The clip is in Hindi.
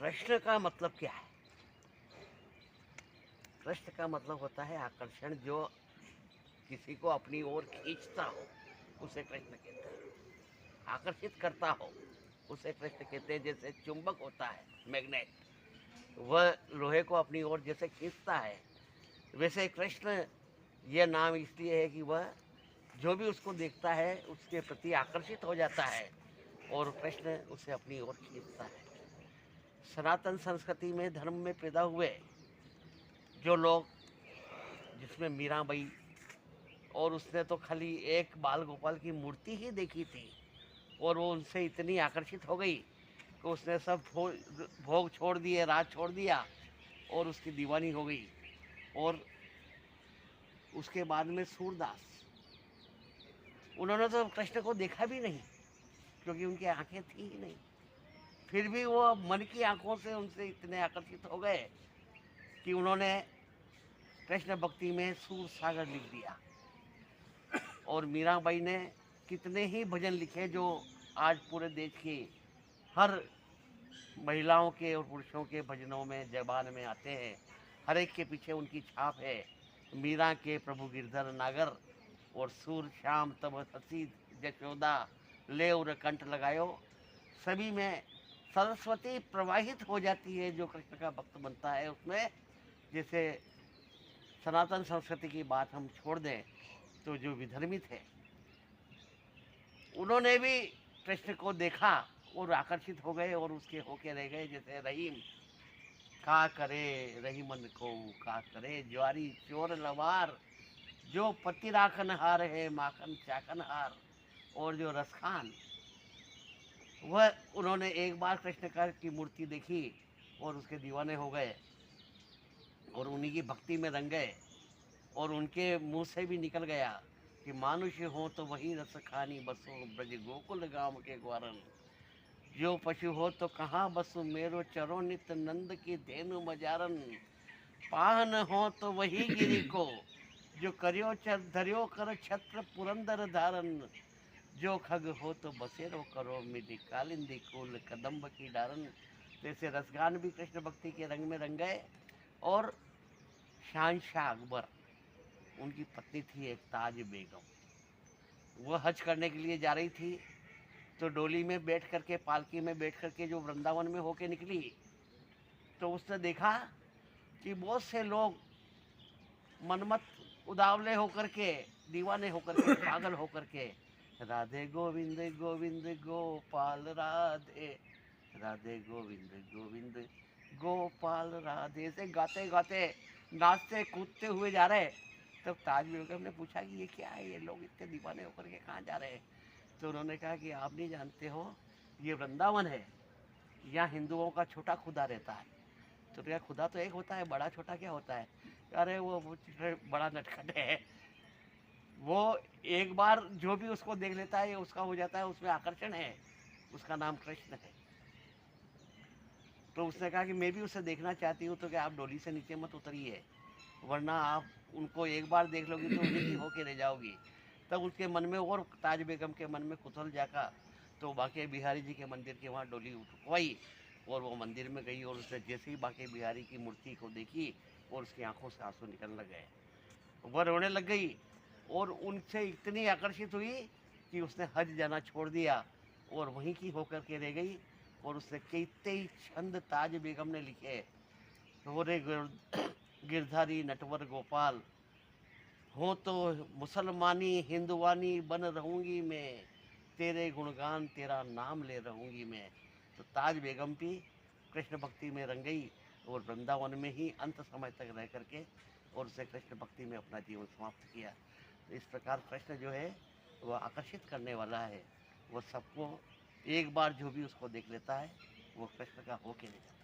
कृष्ण का मतलब क्या है? कृष्ण का मतलब होता है आकर्षण, जो किसी को अपनी ओर खींचता हो, उसे कृष्ण कहते हैं। आकर्षित करता हो, उसे कृष्ण कहते हैं। जैसे चुंबक होता है, मैग्नेट, वह लोहे को अपनी ओर जैसे खींचता है, वैसे कृष्ण यह नाम इसलिए है कि वह जो भी उसको देखता है उसके प्रति आकर्षित हो जाता है और कृष्ण उसे अपनी ओर खींचता है। सनातन संस्कृति में, धर्म में पैदा हुए जो लोग, जिसमें मीराबाई, और उसने तो खाली एक बाल गोपाल की मूर्ति ही देखी थी और वो उनसे इतनी आकर्षित हो गई कि उसने सब भोग छोड़ दिए, राज छोड़ दिया और उसकी दीवानी हो गई। और उसके बाद में सूरदास, उन्होंने तो कृष्ण को देखा भी नहीं क्योंकि उनकी आंखें थी ही नहीं। फिर भी वो मन की आंखों से उनसे इतने आकर्षित हो गए कि उन्होंने कृष्ण भक्ति में सूर सागर लिख दिया। और मीराबाई ने कितने ही भजन लिखे जो आज पूरे देश की हर महिलाओं के और पुरुषों के भजनों में, जबान में आते हैं। हर एक के पीछे उनकी छाप है। मीरा के प्रभु गिरधर नागर और सूर श्याम तब हसी जशोदा ले उर कंठ लगायो। सभी में सरस्वती प्रवाहित हो जाती है जो कृष्ण का भक्त बनता है उसमें। जैसे सनातन संस्कृति की बात हम छोड़ दें तो जो विधर्मी थे, उन्होंने भी कृष्ण को देखा और आकर्षित हो गए और उसके होके रह गए। जैसे रहीम, का करे रहीमन को, का करे ज्वारी चोर लवार, जो पति राखन हार है माखन चाकन हार। और जो रसखान, वह उन्होंने एक बार कृष्ण का की मूर्ति देखी और उसके दीवाने हो गए और उन्हीं की भक्ति में रंग गए। और उनके मुंह से भी निकल गया कि मानुष हो तो वही रस खानी बसो, ब्रज गोकुल गाम के ग्वारन। जो पशु हो तो कहाँ बसु, मेरो चरो नित नंद की धेनु मजारन। पाहन हो तो वही गिरी को, जो करियो धरियो कर छत्र पुरंदर धारन। जो खग हो तो बसेरो करो, मिली कालिंदी कुल कदम्ब की डारन। जैसे रसगान भी कृष्ण भक्ति के रंग में रंग गए। और शहंशाह अकबर, उनकी पत्नी थी एक ताज बेगम, वह हज करने के लिए जा रही थी। तो डोली में बैठ करके, पालकी में बैठ करके जो वृंदावन में होके निकली, तो उसने देखा कि बहुत से लोग मनमत उदावले होकर के, दीवाने होकर के, पागल होकर के राधे गोविंद गोविंद गोपाल राधे, राधे गोविंद गोविंद गोपाल राधे से गाते गाते, नाचते कूदते हुए जा रहे। तब ताज बेगम ने पूछा कि ये क्या है, ये लोग इतने दीवाने होकर के कहाँ जा रहे हैं? तो उन्होंने कहा कि आप नहीं जानते हो, ये वृंदावन है, यहाँ हिंदुओं का छोटा खुदा रहता है। तो क्या, खुदा तो एक होता है, बड़ा छोटा क्या होता है? अरे वो बड़ा नटखट है, वो एक बार जो भी उसको देख लेता है उसका हो जाता है, उसमें आकर्षण है, उसका नाम कृष्ण है। तो उसने कहा कि मैं भी उसे देखना चाहती हूँ, तो क्या आप डोली से नीचे मत उतरिए, वरना आप उनको एक बार देख लोगी तो उन्हीं की होके रह जाओगी। तब उसके मन में, और ताज बेगम के मन में कुतूहल जागा, तो बाके बिहारी जी के मंदिर के वहाँ डोली उठवाई और वो मंदिर में गई। और उसने जैसे ही बाके बिहारी की मूर्ति को देखी और उसकी आंखों से आंसू निकलने लग गए, वह रोने लग गई और उनसे इतनी आकर्षित हुई कि उसने हज जाना छोड़ दिया और वहीं की होकर के रह गई। और उसने कई छंद ताज बेगम ने लिखे, होरे गिरधारी नटवर गोपाल, हो तो मुसलमानी हिंदुवानी बन रहूंगी मैं, तेरे गुणगान तेरा नाम ले रहूंगी मैं। तो ताज बेगम भी कृष्ण भक्ति में रंग गई और वृंदावन में ही अंत समय तक रह करके और उसे कृष्ण भक्ति में अपना जीवन समाप्त किया। तो इस प्रकार कृष्ण जो है वह आकर्षित करने वाला है, वह सबको एक बार जो भी उसको देख लेता है वो कृष्ण का होके ले जाता है।